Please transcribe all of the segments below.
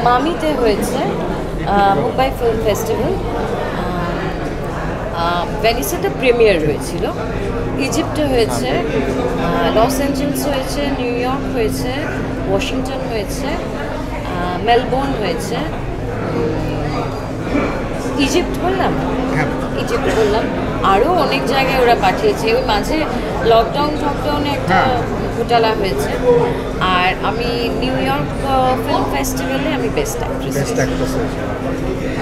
মামিতে হয়েছে, Mumbai film festival, ভেনিসেতে premier হয়েছিল, ইজিপ্টে হয়েছে, লস অ্যাঞ্জেলস হয়েছে, নিউ ইয়র্ক হয়েছে, ওয়াশিংটন হয়েছে, মেলবোর্ন হয়েছে, ইজিপ্ট বললাম, ইজিপ্ট বললাম, আরও অনেক জায়গায় ওরা পাঠিয়েছে। ওই মাঝে লকডাউনে একটা ঘোটালা হয়েছে। আর আমি নিউ ইয়র্ক ফিল্ম ফেস্টিভ্যালে আমি বেস্ট অ্যাক্ট্রেস।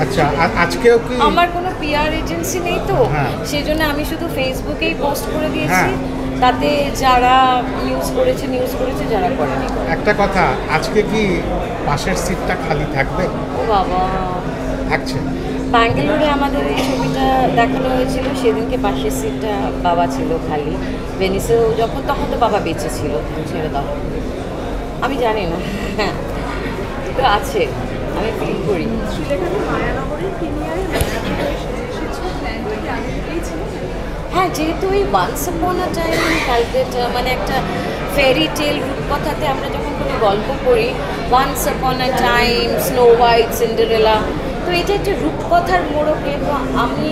আচ্ছা, আজকেও কি? আমার কোনো পিআর এজেন্সি নেই তো, সেই জন্য আমি শুধু ফেসবুকেই পোস্ট করে দিয়েছি। তাতে যারা নিউজ করেছে, যারা করেনি। একটা কথা, আজকে কি পাশের সিটটা খালি থাকবে? ও বাবা, থাকছে। ব্যাঙ্গালোরে আমাদের এই ছবিটা দেখানো হয়েছিল, সেদিনকে পাশের সিটটা বাবা ছিল খালি। ভেনিসেও তখন তো বাবা বেঁচে ছিল, ছেড়ে দাও, আমি জানি না। হ্যাঁ, তো আছে, আমি ফিল করি। হ্যাঁ, যেহেতু ওই ওয়ান্স আপন আ টাইম ক্যালকাটা মানে একটা ফেরি টেল রূপকথাতে আমরা যখন কোনো গল্প পড়ি, ওয়ান্স আপন আ টাইম, স্নো হোয়াইট, সিন্ডারেলা, তো এটা একটা রূপকথার মোড়কে। তো আমি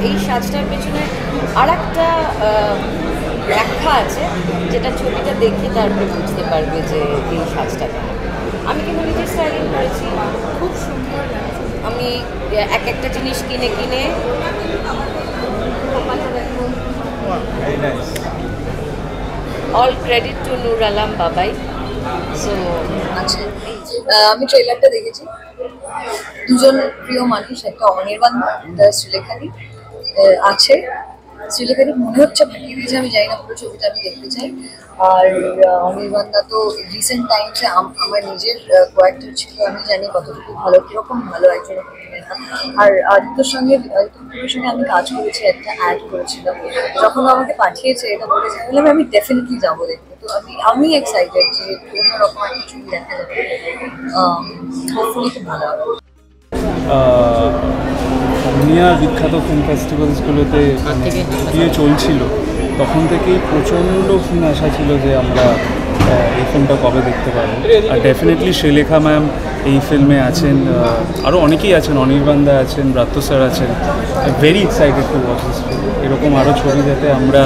এই সাজটার পেছনে আর একটা ব্যাখ্যা আছে, যেটা ছবিটা দেখে তারপরে বুঝতে পারবে যে এই সাজটা কেন। আমি কিন্তু নিজের স্টাইলিং করেছি, খুব সুন্দর লাগছে। আমি একটা জিনিস কিনে অল ক্রেডিট টু নূর আলম বাবাই। সো আচ্ছা, আমি ট্রেলারটা দেখেছি। দুজন প্রিয় মানুষ, একটা অনির্বাণ, একটা শ্রীলেখানি আছে। শ্রীলেখানি মনে হচ্ছে ফাটিয়ে দিয়েছে, আমি জানি না, পুরো ছবিটা আমি দেখতে চাই। আর অনির্বাণদা তো রিসেন্ট টাইমসে আমার নিজের কোয়াক্টার ছিল, আমি জানি কতটুকু ভালো, কিরকম ভালো একজন অভিনেতা। আর আদিত্যর সঙ্গে আমি কাজ করেছি, একটা অ্যাড করেছিলাম। যখন আমাকে পাঠিয়েছে এটা বলেছে, বললাম আমি ডেফিনেটলি যাবো দেখতে। তো আমি এক্সাইটেড যে অন্যরকম একটা ছবি দেখা যাবে, হোপফুলি খুব ভালো হবে। দুনিয়ার বিখ্যাত ফিল্ম ফেস্টিভ্যালসগুলোতে গিয়ে চলছিল, তখন থেকেই প্রচণ্ড ফিল্ম আশা ছিল যে আমরা এই ফিল্মটা কবে দেখতে পাবো। আর ডেফিনেটলি শ্রীলেখা ম্যাম এই ফিল্মে আছেন, আরও অনেকেই আছেন, অনির্বাণদা আছেন, ব্রাত্য স্যার আছেন। Very excited to watch this film. এরকম আরও ছবি যাতে আমরা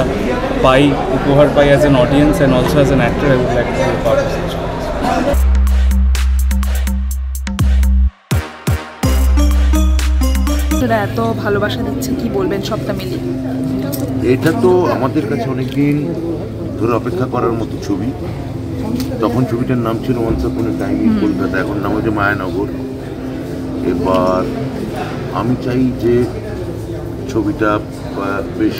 উপহার পাই as an audience and also as an actor. I would like to be part of this. এত ভালোবাসা দিচ্ছে, কি বলবেন সবটা মিলিয়ে? এটা তো আমাদের কাছে অনেকদিন ধরে অপেক্ষা করার মতো ছবি। তখন ছবিটার নাম ছিল once upon a time in Kolkata, এখন নাম হচ্ছে মায়ানগর। এবার আমি চাই যে ছবিটা বেশ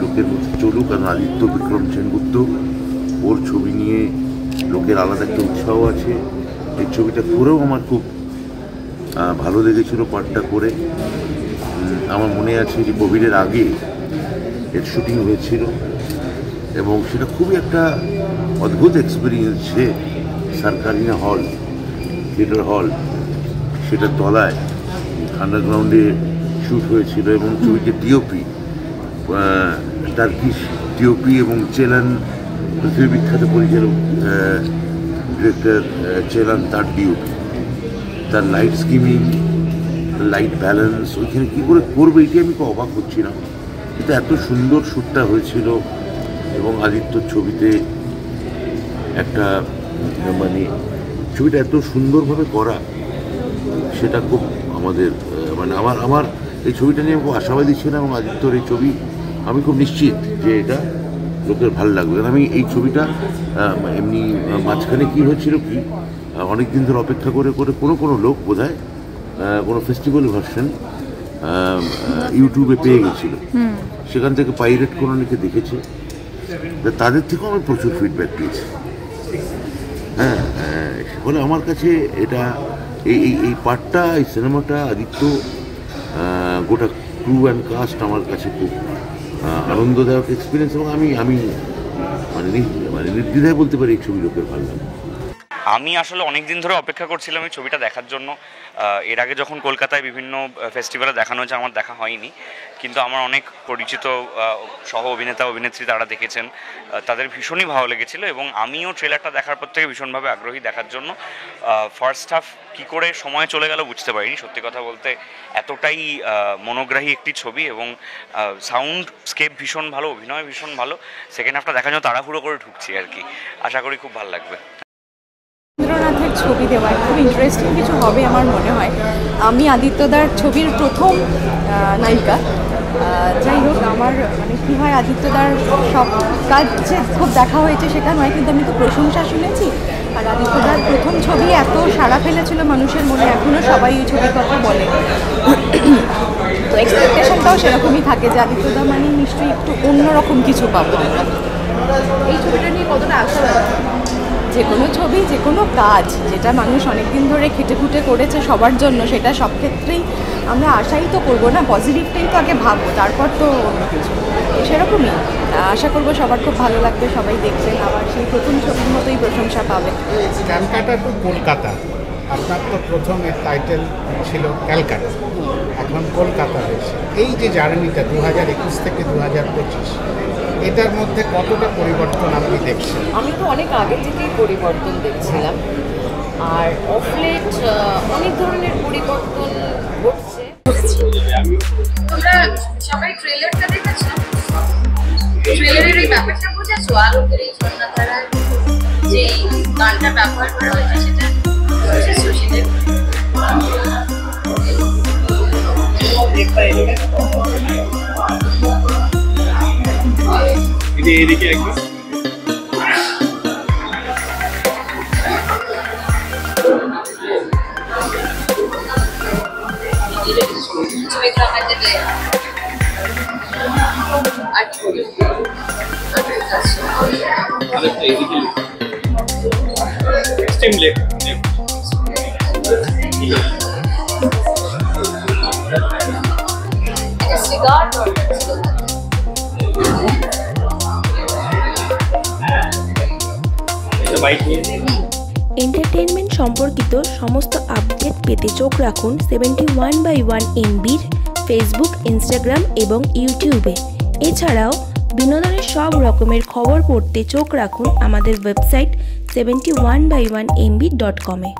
লোকের মধ্যে চলুক, কারণ আদিত্য বিক্রম সেনগুপ্ত, ওর ছবি নিয়ে লোকের আলাদা একটা উৎসাহ আছে। এই ছবিটা করেও আমার খুব ভালো লেগেছিল পার্টটা করে। আমার মনে আছে যে কোভিডের আগে এর শুটিং হয়েছিল এবং সেটা খুবই একটা অদ্ভুত এক্সপিরিয়েন্স। সে সরকারিনা হল, থিয়েটার হল, সেটার তলায় আন্ডারগ্রাউন্ডে শ্যুট হয়েছিল এবং ছবিতে ডিওপি, টার্কিশ ডিওপি এবং চেলান, পৃথিবীর বিখ্যাত পরিচালক ডিরেক্টর চেলান, তার ডিওপি, তার লাইট স্কিমিং, লাইট ব্যালেন্স, ওইখানে কী করে করবে এটি আমি অবাক হচ্ছিলাম। এটা এত সুন্দর শ্যুটটা হয়েছিল এবং আদিত্যর ছবিতে একটা মানে ছবিটা এত সুন্দরভাবে করা, সেটা খুব আমাদের মানে আমার এই ছবিটা নিয়ে খুব আশাবাদী ছিলাম এবং আদিত্যর এই ছবি আমি খুব নিশ্চিত যে এটা লোকের ভালো লাগবে। কারণ আমি এই ছবিটা এমনি মাঝখানে কী হয়েছিল কি, অনেক দিন ধরে অপেক্ষা করে করে কোনো লোক বোধহয় কোনো ফেস্টিভ্যাল ভার্সন ইউটিউবে পেয়ে গেছিলো, সেখান থেকে পাইরেট কোনো অনেকে দেখেছে, তাদের থেকেও আমি প্রচুর ফিডব্যাক পেয়েছি। হ্যাঁ, ফলে আমার কাছে এটা এই পার্টটা, এই সিনেমাটা, আদিত্য, গোটা ক্রু অ্যান্ড কাস্ট আমার কাছে খুব আনন্দদায়ক এক্সপিরিয়েন্স এবং আমি মানে নির্দ্বিধায় বলতে পারি এই ছবি লোকের ভালো লাগে। আমি আসলে অনেক দিন ধরে অপেক্ষা করছিলাম এই ছবিটা দেখার জন্য। এর আগে যখন কলকাতায় বিভিন্ন ফেস্টিভ্যালে দেখানো হয়েছে আমার দেখা হয়নি, কিন্তু আমার অনেক পরিচিত সহ অভিনেতা অভিনেত্রী তারা দেখেছেন, তাদের ভীষণই ভালো লেগেছিল এবং আমিও ট্রেলারটা দেখার পর থেকে ভীষণভাবে আগ্রহী দেখার জন্য। ফার্স্ট হাফ কী করে সময় চলে গেল বুঝতে পারিনি, সত্যি কথা বলতে এতটাই মনোগ্রাহী একটি ছবি এবং সাউন্ড স্কেপ ভীষণ ভালো, অভিনয় ভীষণ ভালো। সেকেন্ড হাফটা দেখার জন্য তাড়াহুড়ো করে ঢুকছি আর কি, আশা করি খুব ভালো লাগবে। রবীন্দ্রনাথের ছবি দেওয়া খুব ইন্টারেস্টিং কিছু হবে আমার মনে হয়। আমি আদিত্যদার ছবির প্রথম নায়িকা, যাই হোক আমার মানে কী হয় আদিত্যদার সব কাজ যে খুব দেখা হয়েছে সেটা নয়, কিন্তু আমি তো প্রশংসা শুনেছি। আর আদিত্যদার প্রথম ছবি এত সাড়া ফেলেছিল মানুষের মনে, এখনও সবাই এই ছবির কথা বলে। তো এক্সপেকটেশনটাও সেরকমই থাকে যে আদিত্যদা মানে নিশ্চয়ই একটু অন্যরকম কিছু পাবো আমরা। এই ছবিটা নিয়ে কতটা আশা লাগে? যে কোনো ছবি, যে কোনো কাজ যেটা মানুষ অনেকদিন ধরে খেটে খুঁটে করেছে সবার জন্য, সেটা সব ক্ষেত্রেই আমরা আশাই তো করবো না, পজিটিভটাই তো আগে ভাববো, তারপর তো অন্য কিছু। সেরকমই আশা করবো সবার খুব ভালো লাগবে, সবাই দেখবেন, আবার সেই প্রথম ছবির মতোই প্রশংসা পাবে। ক্যালকাটা টু কলকাতা, আপনার তো প্রথমে টাইটেল ছিল ক্যালকাটা, এখন কলকাতা হয়েছে। এই যে জার্নিটা 2021 থেকে 2025, এটার মধ্যে কতটা পরিবর্তন আপনি দেখছেন? আমি তো অনেক আগে থেকেই পরিবর্তন দেখছিলাম, আর অফলেট অনেক ধরনের পরিবর্তন ঘটছে। তোমরা সবাই ট্রেলারটা দেখেছো? ট্রেলারের এই ব্যাপারটা বুঝেছো? আলোকের এই ঝর্ণাধারার যে গানটা ব্যবহার করা হয়েছে সেটা বুঝেছো? সেটা এদিকে একদম এন্টারটেইনমেন্ট সম্পর্কিত সমস্ত আপডেট পেতে চোখ রাখুন 71/1 MBর ফেসবুক, ইনস্টাগ্রাম এবং ইউটিউবে। এছাড়াও বিনোদনের সব রকমের খবর পড়তে চোখ রাখুন আমাদের ওয়েবসাইট 71/1MB.com-এ।